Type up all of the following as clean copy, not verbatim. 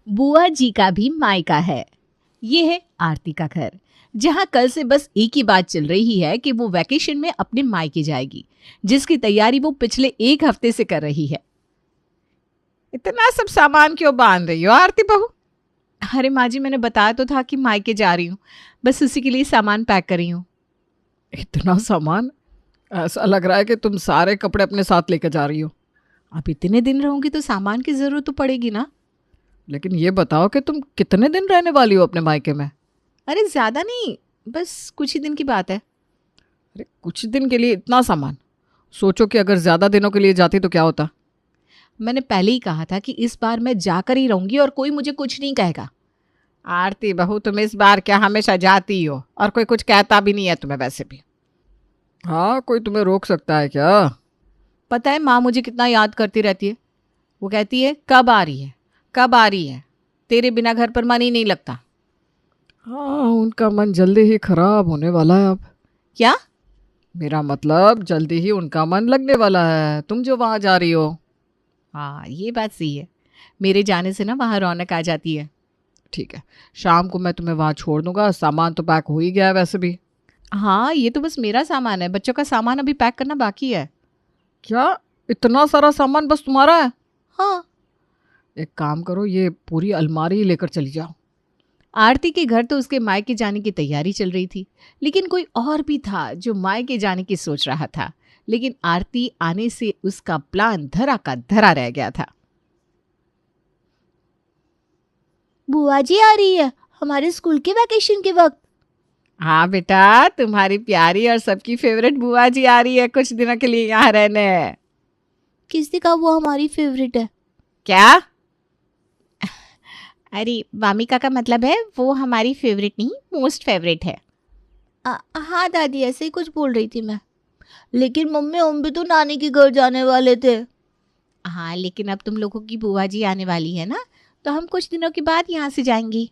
बुआ जी का भी मायका है। ये है आरती का घर, जहाँ कल से बस एक ही बात चल रही है कि वो वैकेशन में अपने मायके जाएगी, जिसकी तैयारी वो पिछले एक हफ्ते से कर रही है। इतना सब सामान क्यों बांध रही हो आरती बहू? अरे माँ जी, मैंने बताया तो था कि मायके जा रही हूँ, बस उसी के लिए सामान पैक कर रही हूँ। इतना सामान? ऐसा लग रहा है कि तुम सारे कपड़े अपने साथ लेकर जा रही हो। अब इतने दिन रहूंगी तो सामान की जरूरत तो पड़ेगी ना। लेकिन ये बताओ कि तुम कितने दिन रहने वाली हो अपने मायके में? अरे ज्यादा नहीं, बस कुछ ही दिन की बात है। अरे कुछ दिन के लिए इतना सामान? सोचो कि अगर ज़्यादा दिनों के लिए जाती तो क्या होता। मैंने पहले ही कहा था कि इस बार मैं जाकर ही रहूंगी और कोई मुझे कुछ नहीं कहेगा। आरती बहू, तुम इस बार क्या हमेशा जाती हो और कोई कुछ कहता भी नहीं है तुम्हें वैसे भी। हाँ, कोई तुम्हें रोक सकता है क्या? पता है माँ मुझे कितना याद करती रहती है। वो कहती है कब आ रही है, कब आ रही है, तेरे बिना घर पर मन ही नहीं लगता। हाँ, उनका मन जल्दी ही खराब होने वाला है अब। क्या? मेरा मतलब जल्दी ही उनका मन लगने वाला है, तुम जो वहाँ जा रही हो। हाँ ये बात सही है, मेरे जाने से ना वहाँ रौनक आ जाती है। ठीक है, शाम को मैं तुम्हें वहाँ छोड़ दूंगा। सामान तो पैक हो ही गया है वैसे भी। हाँ ये तो बस मेरा सामान है, बच्चों का सामान अभी पैक करना बाकी है। क्या? इतना सारा सामान बस तुम्हारा है? हाँ। एक काम करो, ये पूरी अलमारी ही लेकर चली जाओ। आरती के घर तो उसके मायके जाने की तैयारी चल रही थी, लेकिन कोई और भी था जो मायके जाने की सोच रहा था। लेकिन आरती आने से उसका प्लान धरा का धरा रह गया था। बुआ जी आ रही है हमारे स्कूल के वैकेशन के वक्त। हाँ बेटा, तुम्हारी प्यारी और सबकी फेवरेट बुआ जी आ रही है कुछ दिनों के लिए यहाँ रहने। किसने कहा वो हमारी फेवरेट है? क्या? अरे वामिका का मतलब है वो हमारी फेवरेट नहीं, मोस्ट फेवरेट है। हाँ दादी, ऐसे ही कुछ बोल रही थी मैं। लेकिन मम्मी, हम भी तो नानी के घर जाने वाले थे। हाँ लेकिन अब तुम लोगों की बुआ जी आने वाली है ना, तो हम कुछ दिनों के बाद यहाँ से जाएंगी।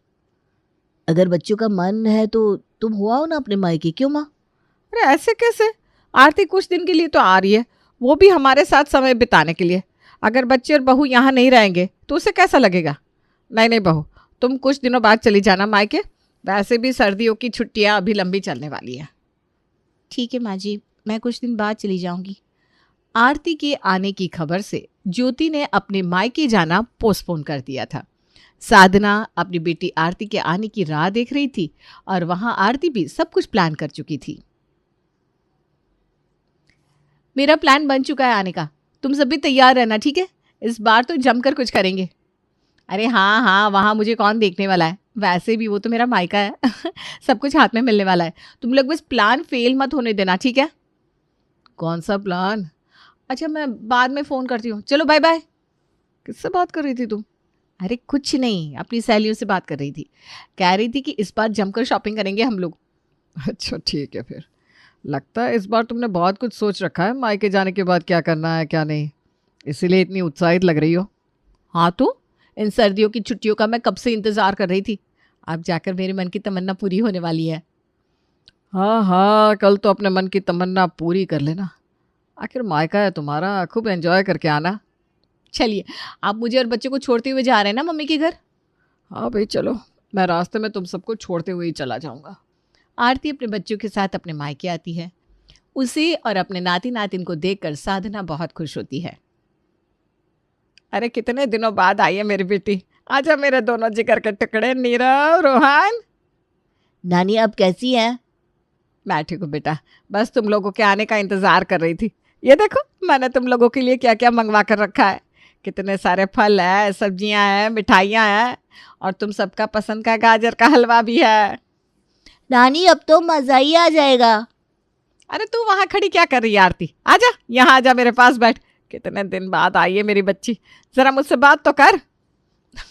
अगर बच्चों का मन है तो तुम हो आओ ना अपने मायके, क्यों माँ? अरे ऐसे कैसे? आरती कुछ दिन के लिए तो आ रही है, वो भी हमारे साथ समय बिताने के लिए। अगर बच्चे और बहू यहाँ नहीं रहेंगे तो उसे कैसा लगेगा? नहीं नहीं बहू, तुम कुछ दिनों बाद चली जाना मायके। वैसे भी सर्दियों की छुट्टियाँ अभी लंबी चलने वाली है। ठीक है माँ जी, मैं कुछ दिन बाद चली जाऊंगी। आरती के आने की खबर से ज्योति ने अपने मायके जाना पोस्टपोन कर दिया था। साधना अपनी बेटी आरती के आने की राह देख रही थी और वहां आरती भी सब कुछ प्लान कर चुकी थी। मेरा प्लान बन चुका है आने का, तुम सब भी तैयार रहना, ठीक है? इस बार तो जमकर कुछ करेंगे। अरे हाँ हाँ, वहाँ मुझे कौन देखने वाला है, वैसे भी वो तो मेरा मायका है। सब कुछ हाथ में मिलने वाला है। तुम लोग बस प्लान फेल मत होने देना, ठीक है? कौन सा प्लान? अच्छा मैं बाद में फ़ोन करती हूँ, चलो बाय बाय। किससे बात कर रही थी तुम? अरे कुछ नहीं, अपनी सहेलियों से बात कर रही थी। कह रही थी कि इस बार जमकर शॉपिंग करेंगे हम लोग। अच्छा ठीक है फिर। लगता है इस बार तुमने बहुत कुछ सोच रखा है मायके जाने के बाद क्या करना है क्या नहीं, इसीलिए इतनी उत्साहित लग रही हो। हाँ तो इन सर्दियों की छुट्टियों का मैं कब से इंतज़ार कर रही थी। अब जाकर मेरे मन की तमन्ना पूरी होने वाली है। हाँ हाँ, कल तो अपने मन की तमन्ना पूरी कर लेना। आखिर मायका है तुम्हारा, खूब एंजॉय करके आना। चलिए, आप मुझे और बच्चों को छोड़ते हुए जा रहे हैं ना मम्मी के घर? हाँ भाई चलो, मैं रास्ते में तुम सबको छोड़ते हुए ही चला जाऊँगा। आरती अपने बच्चों के साथ अपने मायके आती है। उसे और अपने नाती नातिन को देखकर साधना बहुत खुश होती है। अरे कितने दिनों बाद आई है मेरी बेटी। आजा मेरे दोनों जिगर के टुकड़े, नीरव, रोहन। नानी अब कैसी है? मैं ठीक हूँ बेटा, बस तुम लोगों के आने का इंतज़ार कर रही थी। ये देखो मैंने तुम लोगों के लिए क्या क्या मंगवा कर रखा है। कितने सारे फल है, सब्जियां हैं, मिठाइयाँ हैं, और तुम सबका पसंद का गाजर का हलवा भी है। नानी अब तो मज़ा ही आ जाएगा। अरे तू वहाँ खड़ी क्या कर रही है आरती? आजा यहाँ, आजा मेरे पास बैठ। कितने दिन बाद आई है मेरी बच्ची, ज़रा मुझसे बात तो कर।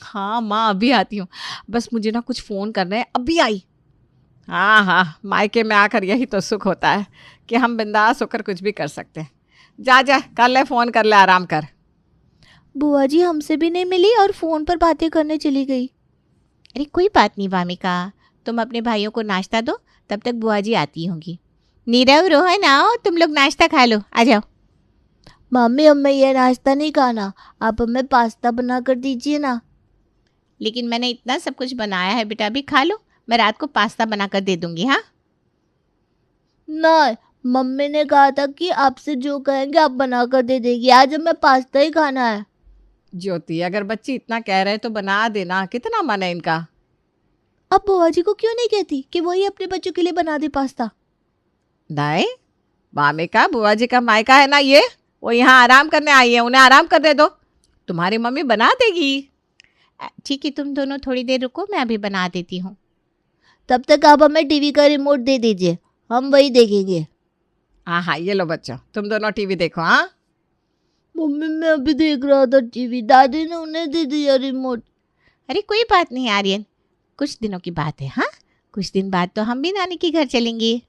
हाँ माँ अभी आती हूँ, बस मुझे ना कुछ फ़ोन करना है, अभी आई। हाँ हाँ, मायके में आकर यही तो सुख होता है कि हम बिंदास होकर कुछ भी कर सकते हैं। जा जा, कर ले फ़ोन, कर ले, आराम कर। बुआ जी हमसे भी नहीं मिली और फ़ोन पर बातें करने चली गई। अरे कोई बात नहीं वामिका, तुम अपने भाइयों को नाश्ता दो, तब तक बुआ जी आती होंगी। नीरव, रोहन आओ, तुम लोग नाश्ता खा लो, आ जाओ। मम्मी हमें ये नाश्ता नहीं खाना, आप हमें पास्ता बना कर दीजिए ना। लेकिन मैंने इतना सब कुछ बनाया है बेटा, अभी खा लो, मैं रात को पास्ता बना कर दे दूंगी। हाँ नहीं, मम्मी ने कहा था कि आपसे जो कहेंगे आप बना कर दे देगी। आज हमें पास्ता ही खाना है। ज्योति, अगर बच्ची इतना कह रहे तो बना देना, कितना मन है इनका। अब बुआ जी को क्यों नहीं कहती कि वही अपने बच्चों के लिए बना दे पास्ता? नहीं, मामे का बुआ जी का मायका है ना ये, वो यहाँ आराम करने आई है, उन्हें आराम करने दो, तुम्हारी मम्मी बना देगी। ठीक है, तुम दोनों थोड़ी देर रुको, मैं अभी बना देती हूँ। तब तक आप हमें टीवी का रिमोट दे दीजिए, हम वही देखेंगे। हाँ हाँ, ये लो बच्चों, तुम दोनों टीवी देखो। हाँ मम्मी मैं अभी देख रहा था टीवी, दादी ने उन्हें दे दिया रिमोट। अरे कोई बात नहीं आर्यन, कुछ दिनों की बात है। हाँ, कुछ दिन बाद तो हम भी नानी के घर चलेंगे।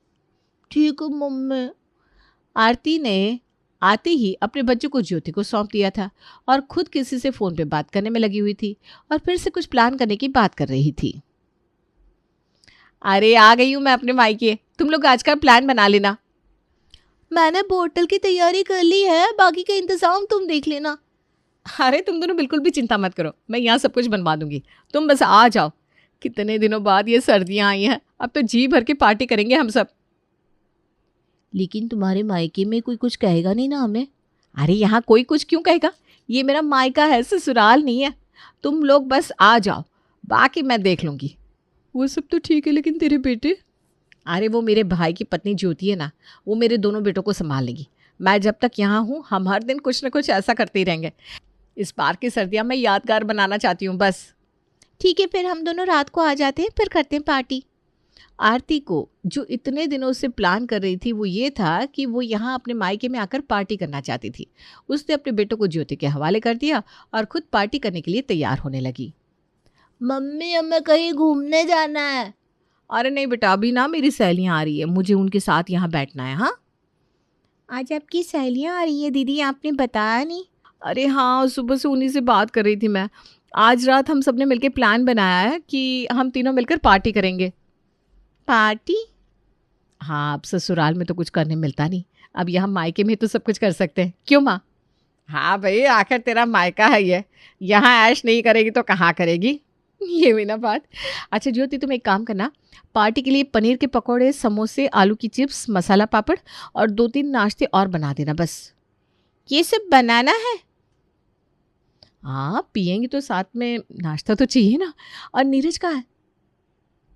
ठीक है मम्मी। आरती ने आते ही अपने बच्चों को ज्योति को सौंप दिया था और खुद किसी से फ़ोन पे बात करने में लगी हुई थी और फिर से कुछ प्लान करने की बात कर रही थी। अरे आ गई हूँ मैं अपने मायके, तुम लोग आज का प्लान बना लेना। मैंने बोतल की तैयारी कर ली है, बाकी का इंतजाम तुम देख लेना। अरे तुम दोनों बिल्कुल भी चिंता मत करो, मैं यहाँ सब कुछ बनवा दूंगी, तुम बस आ जाओ। कितने दिनों बाद ये सर्दियाँ आई हैं, अब तो जी भर के पार्टी करेंगे हम सब। लेकिन तुम्हारे मायके में कोई कुछ कहेगा नहीं ना हमें? अरे यहाँ कोई कुछ क्यों कहेगा, ये मेरा मायका है, ससुराल नहीं है। तुम लोग बस आ जाओ, बाकी मैं देख लूँगी। वो सब तो ठीक है, लेकिन तेरे बेटे? अरे वो मेरे भाई की पत्नी ज्योति है ना, वो मेरे दोनों बेटों को संभाल लेगी। मैं जब तक यहाँ हूँ हम हर दिन कुछ ना कुछ ऐसा करते ही रहेंगे। इस बार की सर्दियाँ मैं यादगार बनाना चाहती हूँ बस। ठीक है, फिर हम दोनों रात को आ जाते हैं, फिर करते हैं पार्टी। आरती को जो इतने दिनों से प्लान कर रही थी वो ये था कि वो यहाँ अपने मायके में आकर पार्टी करना चाहती थी। उसने अपने बेटों को ज्योति के हवाले कर दिया और खुद पार्टी करने के लिए तैयार होने लगी। मम्मी हमें कहीं घूमने जाना है। अरे नहीं बेटा, अभी ना मेरी सहेलियाँ आ रही है, मुझे उनके साथ यहाँ बैठना है। हाँ आज आपकी सहेलियाँ आ रही है दीदी, आपने बताया नहीं। अरे हाँ, सुबह से उन्हीं से बात कर रही थी मैं। आज रात हम सबने मिलकर प्लान बनाया है कि हम तीनों मिलकर पार्टी करेंगे। पार्टी? हाँ, अब ससुराल में तो कुछ करने मिलता नहीं, अब यहाँ मायके में तो सब कुछ कर सकते हैं, क्यों माँ? हाँ भाई, आखिर तेरा मायका है ये, यहाँ ऐश नहीं करेगी तो कहाँ करेगी, ये हुई ना बात। अच्छा ज्योति, तुम एक काम करना, पार्टी के लिए पनीर के पकौड़े, समोसे, आलू की चिप्स, मसाला पापड़ और 2-3 नाश्ते और बना देना बस। ये सब बनाना है? हाँ, पियेंगी तो साथ में नाश्ता तो चाहिए ना। और नीरज कहाँ है?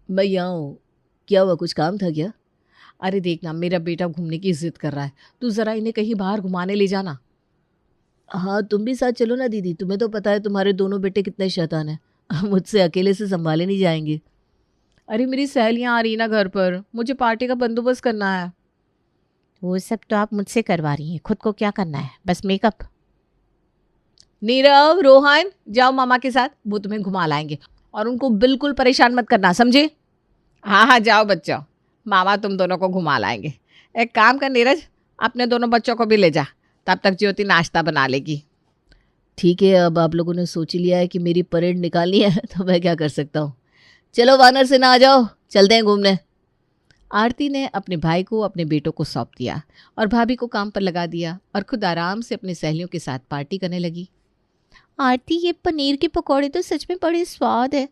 मैं यहाँ हूँ, क्या हुआ, कुछ काम था क्या? अरे देखना, मेरा बेटा घूमने की जिद कर रहा है, तू ज़रा इन्हें कहीं बाहर घुमाने ले जाना। हाँ तुम भी साथ चलो ना दीदी, तुम्हें तो पता है तुम्हारे दोनों बेटे कितने शैतान हैं, मुझसे अकेले से संभाले नहीं जाएंगे। अरे मेरी सहेलियाँ आ रही ना घर पर, मुझे पार्टी का बंदोबस्त करना है। वो सब तो आप मुझसे करवा रही हैं, खुद को क्या करना है, बस मेकअप। नीरव, रोहन, जाओ मामा के साथ, वो तुम्हें घुमा लाएंगे और उनको बिल्कुल परेशान मत करना, समझे? हाँ हाँ जाओ बच्चों, मामा तुम दोनों को घुमा लाएंगे। एक काम कर नीरज, अपने दोनों बच्चों को भी ले जा, तब तक ज्योति नाश्ता बना लेगी। ठीक है, अब आप लोगों ने सोच लिया है कि मेरी परेड निकालनी है तो मैं क्या कर सकता हूँ। चलो वानर सेना आ जाओ, चलते हैं घूमने। आरती ने अपने भाई को अपने बेटों को सौंप दिया और भाभी को काम पर लगा दिया और खुद आराम से अपनी सहेलियों के साथ पार्टी करने लगी। आरती, ये पनीर के पकौड़े तो सच में बड़े स्वाद है।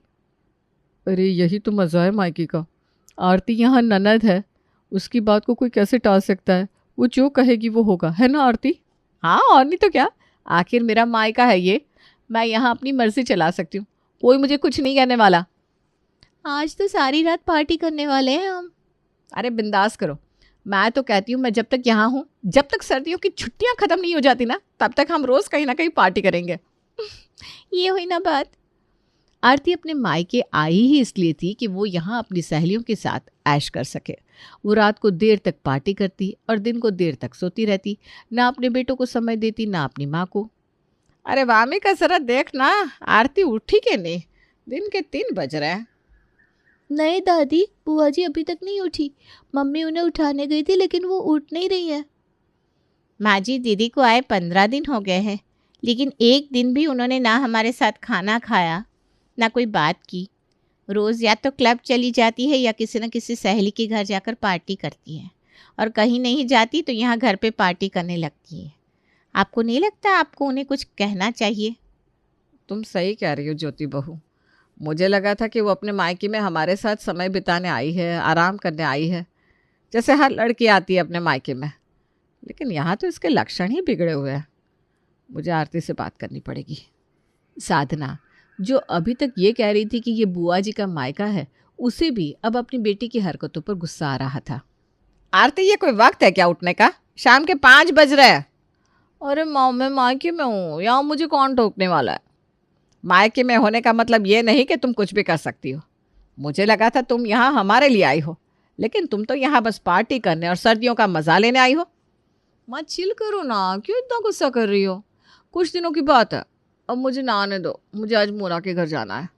अरे यही तो मज़ा है मायके का। आरती यहाँ ननद है, उसकी बात को कोई कैसे टाल सकता है, वो जो कहेगी वो होगा, है ना आरती? हाँ, और नहीं तो क्या, आखिर मेरा मायका है ये, मैं यहाँ अपनी मर्जी चला सकती हूँ, कोई मुझे कुछ नहीं कहने वाला। आज तो सारी रात पार्टी करने वाले हैं हम। अरे बिंदास करो, मैं तो कहती हूँ मैं जब तक यहाँ हूँ, जब तक सर्दियों की छुट्टियाँ ख़त्म नहीं हो जाती ना, तब तक हम रोज़ कहीं ना कहीं पार्टी करेंगे। ये हुई ना बात। आरती अपने मायके आई ही इसलिए थी कि वो यहाँ अपनी सहेलियों के साथ ऐश कर सके। वो रात को देर तक पार्टी करती और दिन को देर तक सोती रहती, ना अपने बेटों को समय देती ना अपनी माँ को। अरे वामी का जरा देख ना, आरती उठी के नहीं, दिन के 3 बज रहे हैं। नहीं दादी, बुआ जी अभी तक नहीं उठी, मम्मी उन्हें उठाने गई थी लेकिन वो उठ नहीं रही है। माँ जी, दीदी को आए 15 दिन हो गए हैं, लेकिन एक दिन भी उन्होंने ना हमारे साथ खाना खाया ना कोई बात की। रोज़ या तो क्लब चली जाती है या किसी न किसी सहेली के घर जाकर पार्टी करती है, और कहीं नहीं जाती तो यहाँ घर पे पार्टी करने लगती है। आपको नहीं लगता आपको उन्हें कुछ कहना चाहिए? तुम सही कह रही हो ज्योति बहू, मुझे लगा था कि वो अपने मायके में हमारे साथ समय बिताने आई है, आराम करने आई है, जैसे हर लड़की आती है अपने मायके में। लेकिन यहाँ तो इसके लक्षण ही बिगड़े हुए हैं। मुझे आरती से बात करनी पड़ेगी। साधना, जो अभी तक ये कह रही थी कि ये बुआ जी का मायका है, उसे भी अब अपनी बेटी की हरकतों पर गुस्सा आ रहा था। आरती, ये कोई वक्त है क्या उठने का? शाम के 5 बज रहे हैं। अरे माँ, मैं मायके में हूँ, यहाँ मुझे कौन टोकने वाला है। मायके में होने का मतलब ये नहीं कि तुम कुछ भी कर सकती हो। मुझे लगा था तुम यहाँ हमारे लिए आई हो, लेकिन तुम तो यहाँ बस पार्टी करने और सर्दियों का मजा लेने आई हो। माँ चिल करो ना, क्यों इतना गुस्सा कर रही हो? कुछ दिनों की बात है, अब मुझे नहाने दो, मुझे आज मोना के घर जाना है।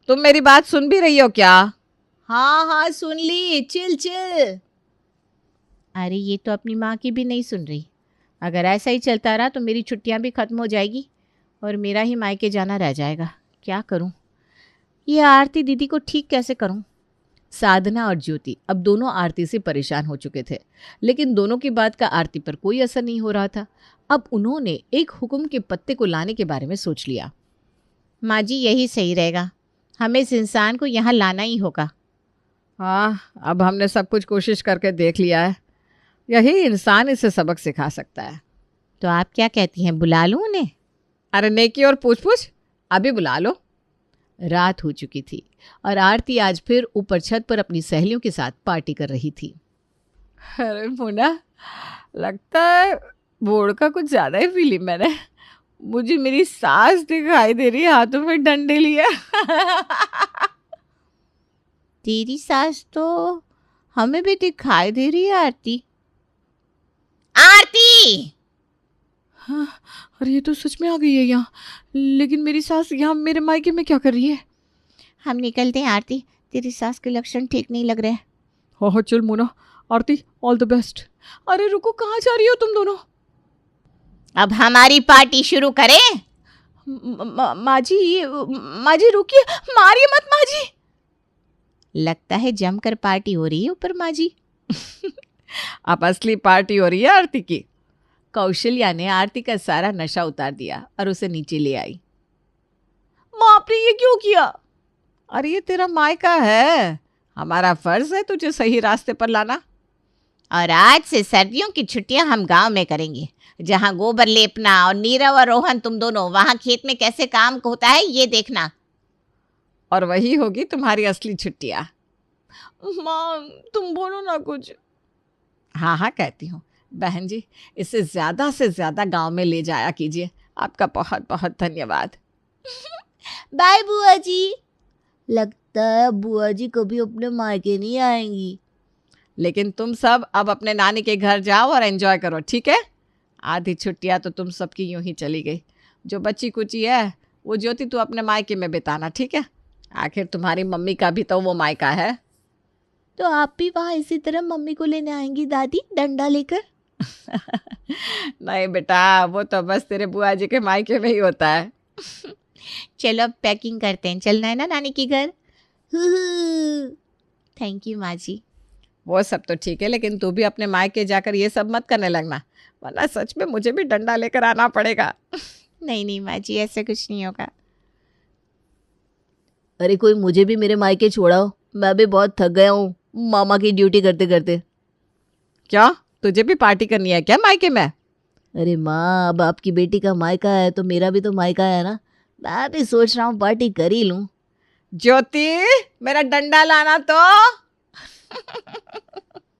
तुम मेरी बात सुन भी रही हो क्या? हाँ हाँ सुन ली, चिल चिल। अरे ये तो अपनी माँ की भी नहीं सुन रही। अगर ऐसा ही चलता रहा तो मेरी छुट्टियाँ भी ख़त्म हो जाएगी और मेरा ही मायके जाना रह जाएगा। क्या करूँ? ये आरती दीदी को ठीक कैसे करूँ? साधना और ज्योति अब दोनों आरती से परेशान हो चुके थे, लेकिन दोनों की बात का आरती पर कोई असर नहीं हो रहा था। अब उन्होंने एक हुक्म के पत्ते को लाने के बारे में सोच लिया। माँ जी, यही सही रहेगा, हमें इस इंसान को यहाँ लाना ही होगा। हाँ, अब हमने सब कुछ कोशिश करके देख लिया है। यही इंसान इसे सबक सिखा सकता है। तो आप क्या कहती हैं, बुला लूँ उन्हें? अरे नेकी और पूछ पूछ, अभी बुला लो। रात हो चुकी थी और आरती आज फिर ऊपर छत पर अपनी सहेलियों के साथ पार्टी कर रही थी। अरे मुन्ना, लगता है बोर्ड का कुछ ज़्यादा ही पी ली मैंने। मुझे मेरी सास दिखाई दे रही है, हाथों में डंडे लिए। तेरी सास तो हमें भी दिखाई दे रही है आरती। आरती! हाँ, अरे ये तो सच में आ गई है यहाँ। लेकिन मेरी सास यहाँ मेरे मायके में क्या कर रही है? हम निकलते हैं आरती, तेरी सास के लक्षण ठीक नहीं लग रहे हैं। हाँ चल मोना, आरती ऑल द बेस्ट। अरे रुको, कहाँ जा रही हो तुम दोनों? अब हमारी पार्टी शुरू करें? माँ जी रुकिए, मारिए मत माँ जी। लगता है जमकर पार्टी हो रही है ऊपर माँ जी। अब असली पार्टी हो रही है आरती की। कौशल्या ने आरती का सारा नशा उतार दिया और उसे नीचे ले आई। माँ, आपने ये क्यों किया? अरे ये तेरा मायका है, हमारा फर्ज है तुझे सही रास्ते पर लाना। और आज से सर्दियों की छुट्टियां हम गांव में करेंगे, जहां गोबर लेपना और नीरव और रोहन तुम दोनों वहां खेत में कैसे काम होता है ये देखना। और वही होगी तुम्हारी असली छुट्टियां। माँ, तुम बोलो ना कुछ। हाँ हाँ कहती हूँ। बहन जी, इसे ज़्यादा से ज़्यादा गांव में ले जाया कीजिए। आपका बहुत बहुत धन्यवाद। बाय बुआ जी। लगता है बुआ जी कभी अपने मायके नहीं आएंगी। लेकिन तुम सब अब अपने नानी के घर जाओ और एंजॉय करो, ठीक है? आधी छुट्टियां तो तुम सबकी यूं ही चली गई। जो बच्ची कुची है वो ज्योति तू अपने मायके में बिताना, ठीक है? आखिर तुम्हारी मम्मी का भी तो वो मायका है। तो आप भी वहाँ इसी तरह मम्मी को लेने आएंगी दादी, डंडा लेकर? नहीं बेटा, वो तो बस तेरे बुआ जी के मायके में ही होता है। चलो अब पैकिंग करते हैं, चलना है ना नानी के घर। थैंक यू माँ जी। वो सब तो ठीक है, लेकिन तू भी अपने मायके जाकर ये सब मत करने लगना, वरना सच में मुझे भी डंडा लेकर आना पड़ेगा। नहीं नहीं माँ जी, ऐसा कुछ नहीं होगा। अरे कोई मुझे भी मेरे मायके छोड़ाओ, मैं भी बहुत थक गया हूँ मामा की ड्यूटी करते करते। क्या तुझे भी पार्टी करनी है क्या मायके में? अरे माँ, अब आपकी बेटी का मायका है तो मेरा भी तो मायका है ना, मैं भी सोच रहा हूँ पार्टी कर ही लूँ। ज्योति, मेरा डंडा लाना तो।